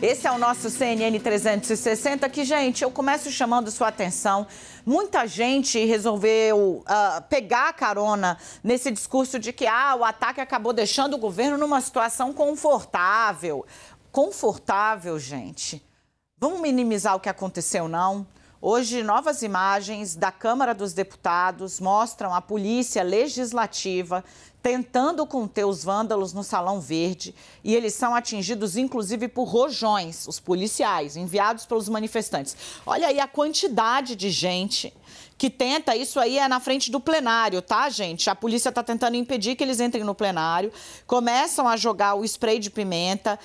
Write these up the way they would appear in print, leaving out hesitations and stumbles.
Esse é o nosso CNN 360, que, gente, eu começo chamando sua atenção. Muita gente resolveu pegar carona nesse discurso de que o ataque acabou deixando o governo numa situação confortável. Confortável, gente. Vamos minimizar o que aconteceu, não? Hoje, novas imagens da Câmara dos Deputados mostram a Polícia Legislativa tentando conter os vândalos no Salão Verde, e eles são atingidos, inclusive, por rojões, os policiais, enviados pelos manifestantes. Olha aí a quantidade de gente que tenta, isso aí é na frente do plenário, tá, gente? A polícia está tentando impedir que eles entrem no plenário, começam a jogar o spray de pimenta,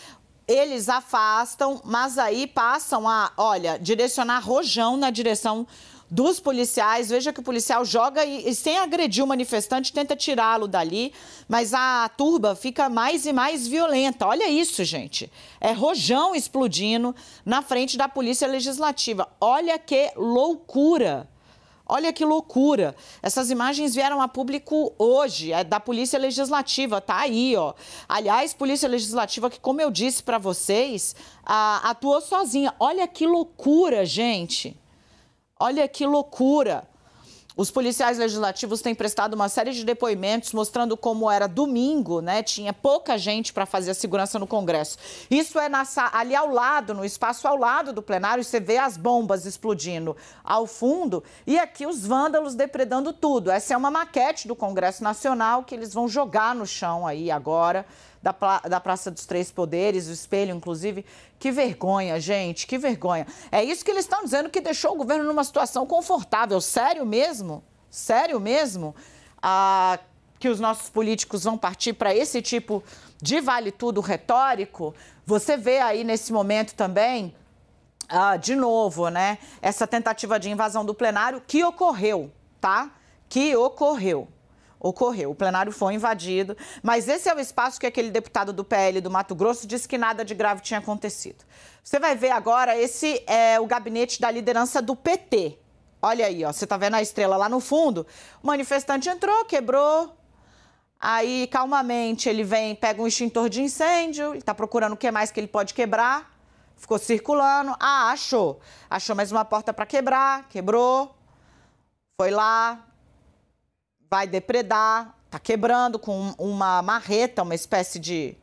eles afastam, mas aí passam a, direcionar rojão na direção dos policiais. Veja que o policial joga e sem agredir o manifestante, tenta tirá-lo dali, mas a turba fica mais e mais violenta. Olha isso, gente. É rojão explodindo na frente da Polícia Legislativa. Olha que loucura. Olha que loucura. Essas imagens vieram a público hoje, é da Polícia Legislativa, tá aí, ó. Aliás, Polícia Legislativa que, como eu disse para vocês, atuou sozinha. Olha que loucura, gente. Olha que loucura. Os policiais legislativos têm prestado uma série de depoimentos mostrando como era domingo, né? Tinha pouca gente para fazer a segurança no Congresso. Isso é ali ao lado, no espaço ao lado do plenário, você vê as bombas explodindo ao fundo e aqui os vândalos depredando tudo. Essa é uma maquete do Congresso Nacional que eles vão jogar no chão aí agora, da Praça dos Três Poderes, o espelho, inclusive. Que vergonha, gente, que vergonha. É isso que eles estão dizendo que deixou o governo numa situação confortável. Sério mesmo? Sério mesmo? Que os nossos políticos vão partir para esse tipo de vale-tudo retórico? Você vê aí nesse momento também, de novo, né, essa tentativa de invasão do plenário que ocorreu, tá? Que ocorreu. O plenário foi invadido, mas esse é o espaço que aquele deputado do PL do Mato Grosso disse que nada de grave tinha acontecido. Você vai ver agora, esse é o gabinete da liderança do PT. Olha aí, ó, você tá vendo a estrela lá no fundo? O manifestante entrou, quebrou, aí calmamente ele vem, pega um extintor de incêndio, ele tá procurando o que mais que ele pode quebrar, ficou circulando, achou mais uma porta para quebrar, quebrou, foi lá, vai depredar, tá quebrando com uma marreta, uma espécie de...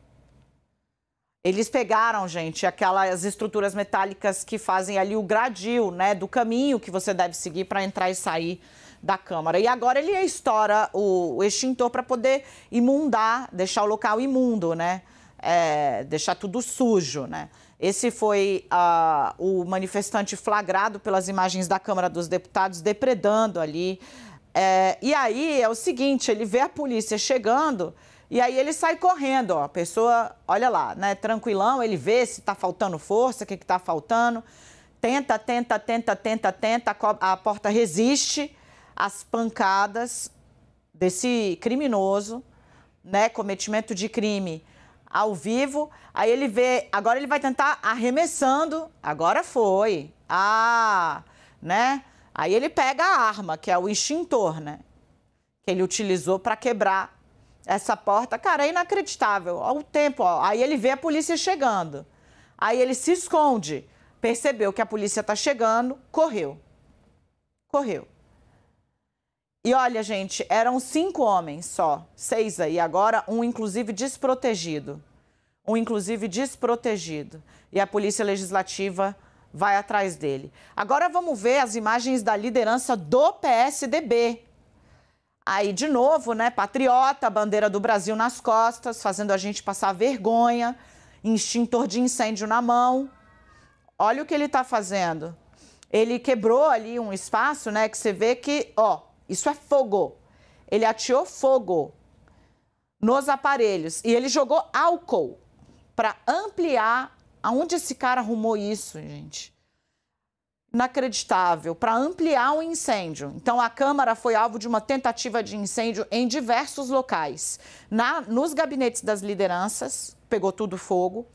Eles pegaram, gente, aquelas estruturas metálicas que fazem ali o gradil, né, do caminho que você deve seguir para entrar e sair da Câmara. E agora ele estoura o extintor para poder imundar, deixar o local imundo, né, deixar tudo sujo, né. Esse foi o manifestante flagrado pelas imagens da Câmara dos Deputados depredando ali. E aí é o seguinte, ele vê a polícia chegando e aí ele sai correndo, ó, a pessoa, olha lá, né, tranquilão, ele vê se tá faltando força, o que que tá faltando, tenta, a porta resiste às pancadas desse criminoso, né, cometimento de crime ao vivo, aí ele vê, agora ele vai tentar arremessando, agora foi, né? Aí ele pega a arma, que é o extintor, né? Que ele utilizou para quebrar essa porta. Cara, é inacreditável. Olha o tempo, ó. Aí ele vê a polícia chegando. Aí ele se esconde. Percebeu que a polícia está chegando, correu. Correu. E olha, gente, eram 5 homens só. 6 aí. Agora, um inclusive desprotegido. E a Polícia Legislativa vai atrás dele. Agora vamos ver as imagens da liderança do PSDB. Aí, de novo, né, patriota, bandeira do Brasil nas costas, fazendo a gente passar vergonha, extintor de incêndio na mão. Olha o que ele está fazendo. Ele quebrou ali um espaço, né, que você vê que, ó, isso é fogo. Ele ateou fogo nos aparelhos e ele jogou álcool para ampliar. Aonde esse cara arrumou isso, gente? Inacreditável, para ampliar o incêndio. Então, a Câmara foi alvo de uma tentativa de incêndio em diversos locais. Nos gabinetes das lideranças, pegou tudo fogo.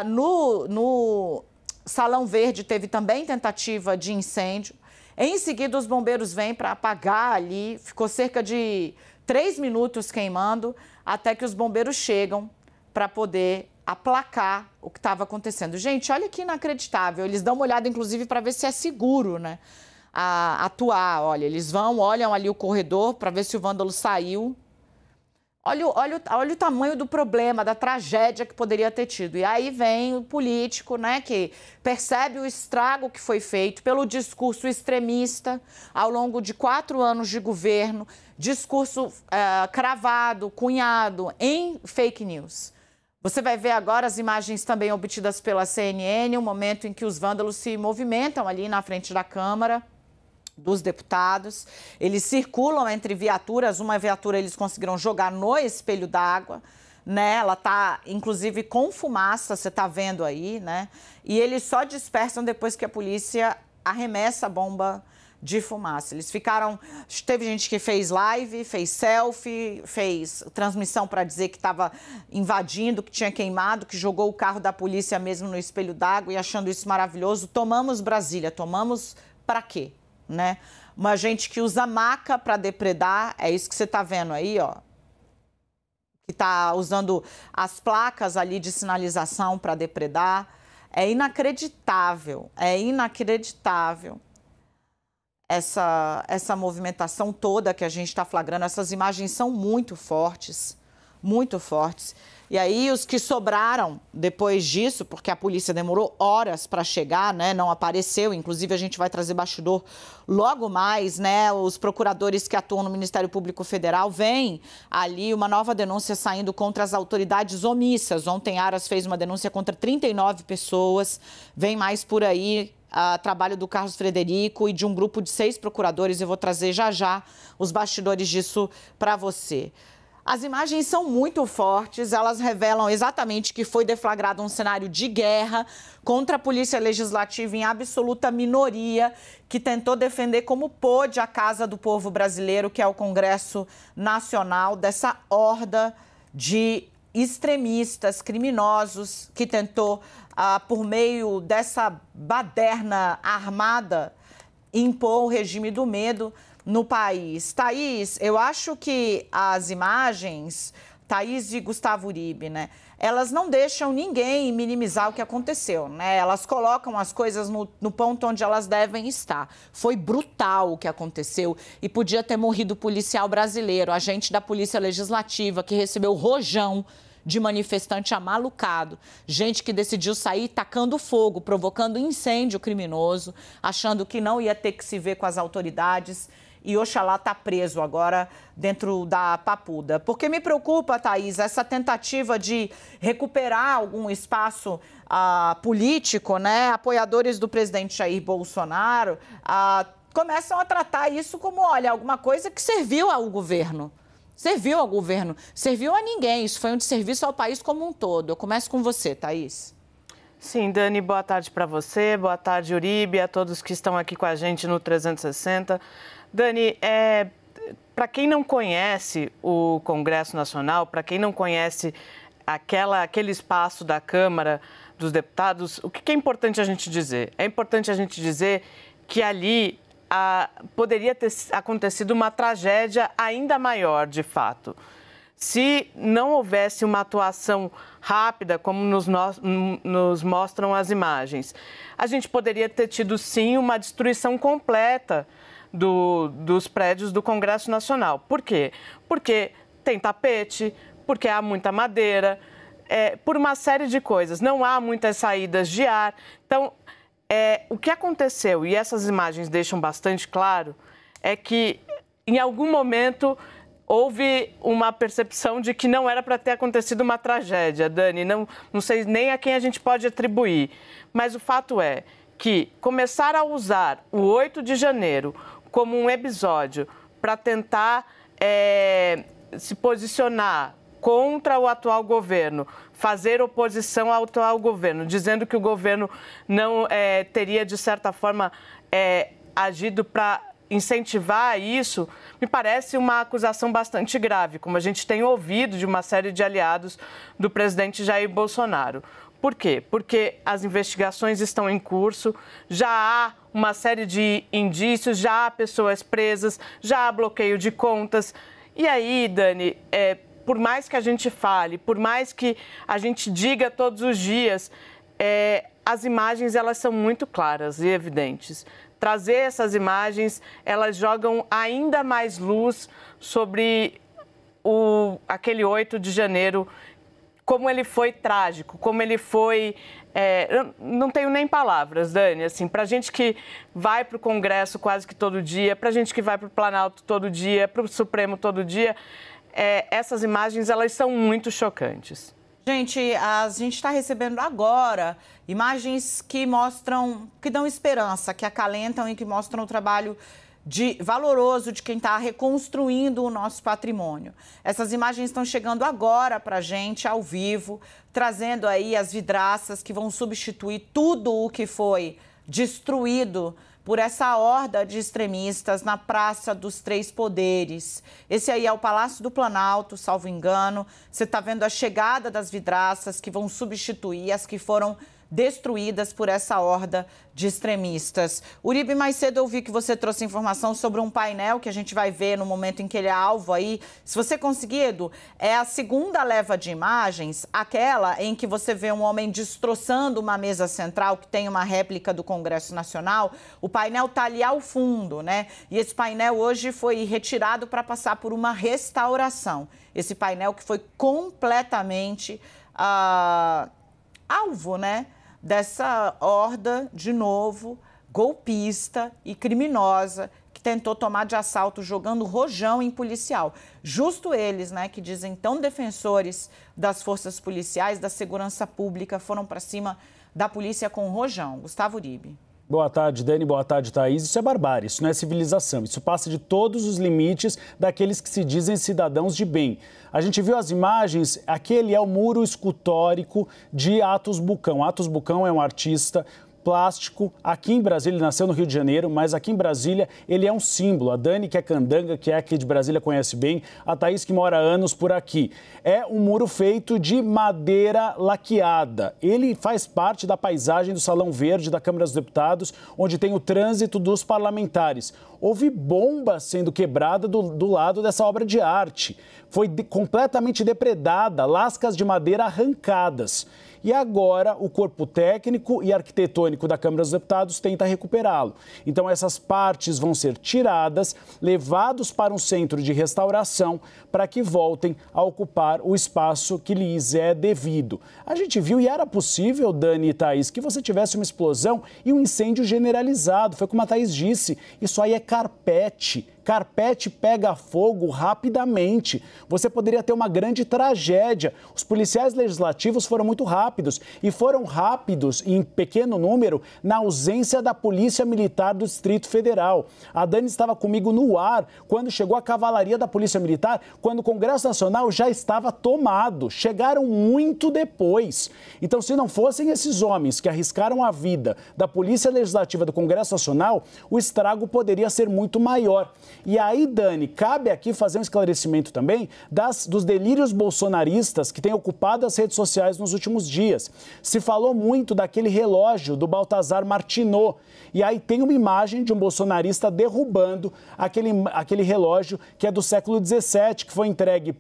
No Salão Verde teve também tentativa de incêndio. Em seguida, os bombeiros vêm para apagar ali. Ficou cerca de 3 minutos queimando, até que os bombeiros chegam para poder aplacar o que estava acontecendo. Gente, olha que inacreditável. Eles dão uma olhada, inclusive, para ver se é seguro, né, atuar. Olha, eles olham ali o corredor para ver se o vândalo saiu. Olha o tamanho do problema, da tragédia que poderia ter tido. E aí vem o político, né, que percebe o estrago que foi feito pelo discurso extremista ao longo de 4 anos de governo, discurso cravado, cunhado em fake news. Você vai ver agora as imagens também obtidas pela CNN, o momento em que os vândalos se movimentam ali na frente da Câmara dos Deputados. Eles circulam entre viaturas, uma viatura eles conseguiram jogar no espelho d'água, né? Ela tá, inclusive, com fumaça, você tá vendo aí, né? E eles só dispersam depois que a polícia arremessa a bomba de fumaça. Eles ficaram... Teve gente que fez live, fez selfie, fez transmissão para dizer que estava invadindo, que tinha queimado, que jogou o carro da polícia mesmo no espelho d'água e achando isso maravilhoso. Tomamos Brasília, tomamos para quê? Né? Uma gente que usa maca para depredar, é isso que você está vendo aí, ó. Que está usando as placas ali de sinalização para depredar. É inacreditável essa movimentação toda que a gente está flagrando. Essas imagens são muito fortes, muito fortes. E aí os que sobraram depois disso, porque a polícia demorou horas para chegar, né, não apareceu, inclusive a gente vai trazer bastidor logo mais, né, os procuradores que atuam no Ministério Público Federal, vem ali uma nova denúncia saindo contra as autoridades omissas. Ontem Aras fez uma denúncia contra 39 pessoas, vem mais por aí. Trabalho do Carlos Frederico e de um grupo de 6 procuradores. Eu vou trazer já os bastidores disso para você. As imagens são muito fortes, elas revelam exatamente que foi deflagrado um cenário de guerra contra a Polícia Legislativa em absoluta minoria, que tentou defender como pôde a Casa do Povo Brasileiro, que é o Congresso Nacional, dessa horda de extremistas, criminosos, que tentou, por meio dessa baderna armada, impor o regime do medo no país. Thaís, eu acho que as imagens, Thaís e Gustavo Uribe, né, elas não deixam ninguém minimizar o que aconteceu, né? Elas colocam as coisas no ponto onde elas devem estar. Foi brutal o que aconteceu e podia ter morrido policial brasileiro, agente da Polícia Legislativa, que recebeu rojão de manifestante amalucado, gente que decidiu sair tacando fogo, provocando incêndio criminoso, achando que não ia ter que se ver com as autoridades. E Oxalá está preso agora dentro da Papuda. Porque me preocupa, Thaís, essa tentativa de recuperar algum espaço político, né? Apoiadores do presidente Jair Bolsonaro começam a tratar isso como, olha, alguma coisa que serviu ao governo. Serviu ao governo, serviu a ninguém. Isso foi um desserviço ao país como um todo. Eu começo com você, Thaís. Sim, Dani, boa tarde para você, boa tarde, Uribe, a todos que estão aqui com a gente no 360. Dani, para quem não conhece o Congresso Nacional, para quem não conhece aquele espaço da Câmara dos Deputados, o que é importante a gente dizer? É importante a gente dizer que ali poderia ter acontecido uma tragédia ainda maior, de fato. Se não houvesse uma atuação rápida, como nos mostram as imagens, a gente poderia ter tido, sim, uma destruição completa dos prédios do Congresso Nacional. Por quê? Porque tem tapete, porque há muita madeira, por uma série de coisas. Não há muitas saídas de ar. Então, o que aconteceu, e essas imagens deixam bastante claro, é que, em algum momento, houve uma percepção de que não era para ter acontecido uma tragédia, Dani. Não sei nem a quem a gente pode atribuir, mas o fato é que começar a usar o 8 de janeiro como um episódio para tentar se posicionar contra o atual governo, fazer oposição ao atual governo, dizendo que o governo não teria, de certa forma, agido para incentivar isso, me parece uma acusação bastante grave, como a gente tem ouvido de uma série de aliados do presidente Jair Bolsonaro. Por quê? Porque as investigações estão em curso, já há uma série de indícios, já há pessoas presas, já há bloqueio de contas. E aí, Dani, por mais que a gente fale, por mais que a gente diga todos os dias, as imagens elas são muito claras e evidentes. Trazer essas imagens, elas jogam ainda mais luz sobre aquele 8 de janeiro, como ele foi trágico, como ele foi... eu não tenho nem palavras, Dani, assim, para a gente que vai para o Congresso quase que todo dia, para a gente que vai para o Planalto todo dia, para o Supremo todo dia, essas imagens, elas são muito chocantes. Gente, a gente está recebendo agora imagens que mostram, que dão esperança, que acalentam e que mostram o trabalho valoroso de quem está reconstruindo o nosso patrimônio. Essas imagens estão chegando agora para a gente, ao vivo, trazendo aí as vidraças que vão substituir tudo o que foi destruído por essa horda de extremistas na Praça dos Três Poderes. Esse aí é o Palácio do Planalto, salvo engano. Você está vendo a chegada das vidraças que vão substituir as que foram destruídas por essa horda de extremistas. Uribe, mais cedo eu vi que você trouxe informação sobre um painel que a gente vai ver no momento em que ele é alvo aí. Se você conseguir, Edu, é a segunda leva de imagens, aquela em que você vê um homem destroçando uma mesa central que tem uma réplica do Congresso Nacional. O painel está ali ao fundo, né? E esse painel hoje foi retirado para passar por uma restauração. Esse painel que foi completamente alvo, né? Dessa horda, de novo, golpista e criminosa, que tentou tomar de assalto jogando rojão em policial. Justo eles, né, que dizem tão defensores das forças policiais, da segurança pública, foram para cima da polícia com rojão. Gustavo Uribe. Boa tarde, Dani. Boa tarde, Thaís. Isso é barbárie, isso não é civilização. Isso passa de todos os limites daqueles que se dizem cidadãos de bem. A gente viu as imagens, aquele é o muro escultórico de Atos Bucão. Atos Bucão é um artista plástico. Aqui em Brasília, ele nasceu no Rio de Janeiro, mas aqui em Brasília ele é um símbolo. A Dani, que é candanga, que é aqui de Brasília, conhece bem. A Thaís, que mora há anos por aqui. É um muro feito de madeira laqueada. Ele faz parte da paisagem do Salão Verde da Câmara dos Deputados, onde tem o trânsito dos parlamentares. Houve bomba sendo quebrada do lado dessa obra de arte. Foi completamente depredada, lascas de madeira arrancadas. E agora o corpo técnico e arquitetônico da Câmara dos Deputados tenta recuperá-lo. Então essas partes vão ser tiradas, levados para um centro de restauração para que voltem a ocupar o espaço que lhes é devido. A gente viu, e era possível, Dani e Thaís, que você tivesse uma explosão e um incêndio generalizado. Foi como a Thaís disse, isso aí é carpete. Carpete pega fogo rapidamente. Você poderia ter uma grande tragédia. Os policiais legislativos foram muito rápidos e foram rápidos em pequeno número na ausência da Polícia Militar do Distrito Federal. A Dani estava comigo no ar quando chegou a cavalaria da Polícia Militar, quando o Congresso Nacional já estava tomado. Chegaram muito depois. Então, se não fossem esses homens que arriscaram a vida da Polícia Legislativa do Congresso Nacional, o estrago poderia ser muito maior. E aí, Dani, cabe aqui fazer um esclarecimento também dos delírios bolsonaristas que têm ocupado as redes sociais nos últimos dias. Se falou muito daquele relógio do Baltazar Martinot. E aí tem uma imagem de um bolsonarista derrubando aquele relógio que é do século XVII, que foi entregue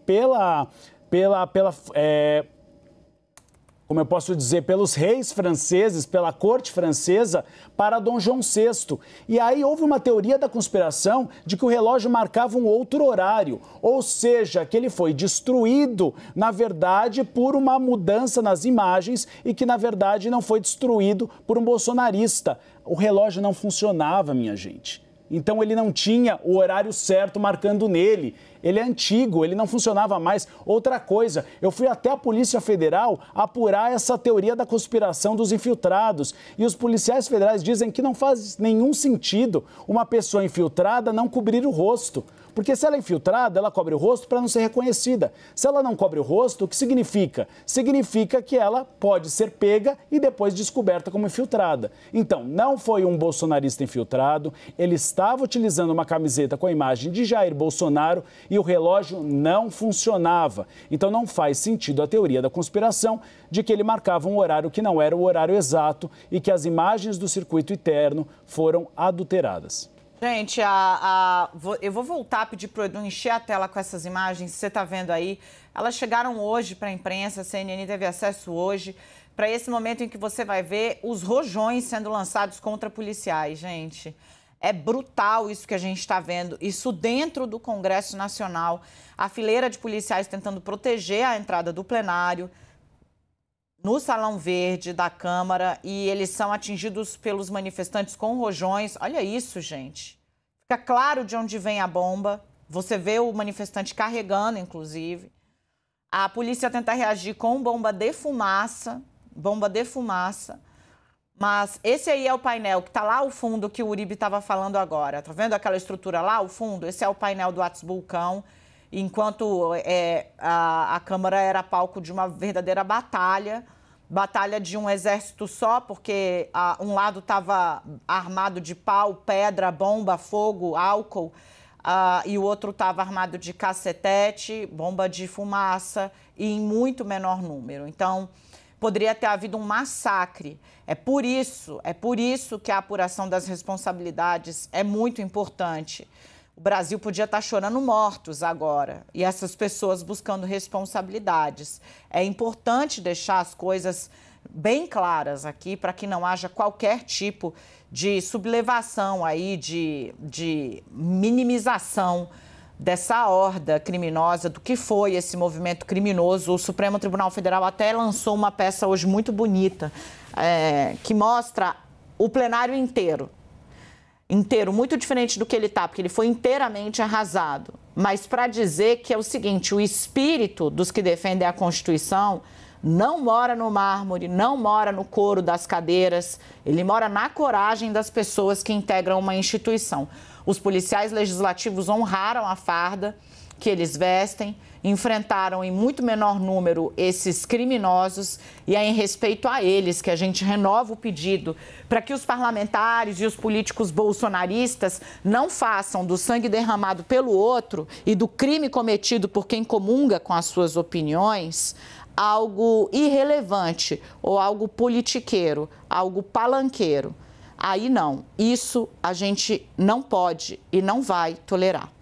como eu posso dizer, pelos reis franceses, pela corte francesa, para Dom João VI. E aí houve uma teoria da conspiração de que o relógio marcava um outro horário, ou seja, que ele foi destruído, na verdade, por uma mudança nas imagens e que, na verdade, não foi destruído por um bolsonarista. O relógio não funcionava, minha gente. Então ele não tinha o horário certo marcando nele. Ele é antigo, ele não funcionava mais. Outra coisa, eu fui até a Polícia Federal apurar essa teoria da conspiração dos infiltrados. E os policiais federais dizem que não faz nenhum sentido uma pessoa infiltrada não cobrir o rosto. Porque se ela é infiltrada, ela cobre o rosto para não ser reconhecida. Se ela não cobre o rosto, o que significa? Significa que ela pode ser pega e depois descoberta como infiltrada. Então, não foi um bolsonarista infiltrado, ele estava utilizando uma camiseta com a imagem de Jair Bolsonaro e o relógio não funcionava. Então, não faz sentido a teoria da conspiração de que ele marcava um horário que não era o horário exato e que as imagens do circuito interno foram adulteradas. Gente, eu vou voltar a pedir para o Edu encher a tela com essas imagens, você está vendo aí. Elas chegaram hoje para a imprensa, a CNN teve acesso hoje, para esse momento em que você vai ver os rojões sendo lançados contra policiais, gente. É brutal isso que a gente está vendo, isso dentro do Congresso Nacional. A fileira de policiais tentando proteger a entrada do plenário, no Salão Verde da Câmara, e eles são atingidos pelos manifestantes com rojões. Olha isso, gente. Fica claro de onde vem a bomba. Você vê o manifestante carregando, inclusive. A polícia tenta reagir com bomba de fumaça. Mas esse aí é o painel que está lá ao fundo que o Uribe estava falando agora. Tá vendo aquela estrutura lá ao fundo? Esse é o painel do What's Vulcão. Enquanto a Câmara era palco de uma verdadeira batalha de um exército só, porque um lado estava armado de pau, pedra, bomba, fogo, álcool, e o outro estava armado de cacetete, bomba de fumaça, e em muito menor número. Então, poderia ter havido um massacre. É por isso que a apuração das responsabilidades é muito importante. O Brasil podia estar chorando mortos agora e essas pessoas buscando responsabilidades. É importante deixar as coisas bem claras aqui para que não haja qualquer tipo de sublevação aí, de minimização dessa horda criminosa, do que foi esse movimento criminoso. O Supremo Tribunal Federal até lançou uma peça hoje muito bonita, que mostra o plenário inteiro, muito diferente do que ele está, porque ele foi inteiramente arrasado. Mas para dizer que é o seguinte, o espírito dos que defendem a Constituição não mora no mármore, não mora no couro das cadeiras, ele mora na coragem das pessoas que integram uma instituição. Os policiais legislativos honraram a farda que eles vestem, enfrentaram em muito menor número esses criminosos, e é em respeito a eles que a gente renova o pedido para que os parlamentares e os políticos bolsonaristas não façam do sangue derramado pelo outro e do crime cometido por quem comunga com as suas opiniões algo irrelevante ou algo politiqueiro, algo palanqueiro. Aí não, isso a gente não pode e não vai tolerar.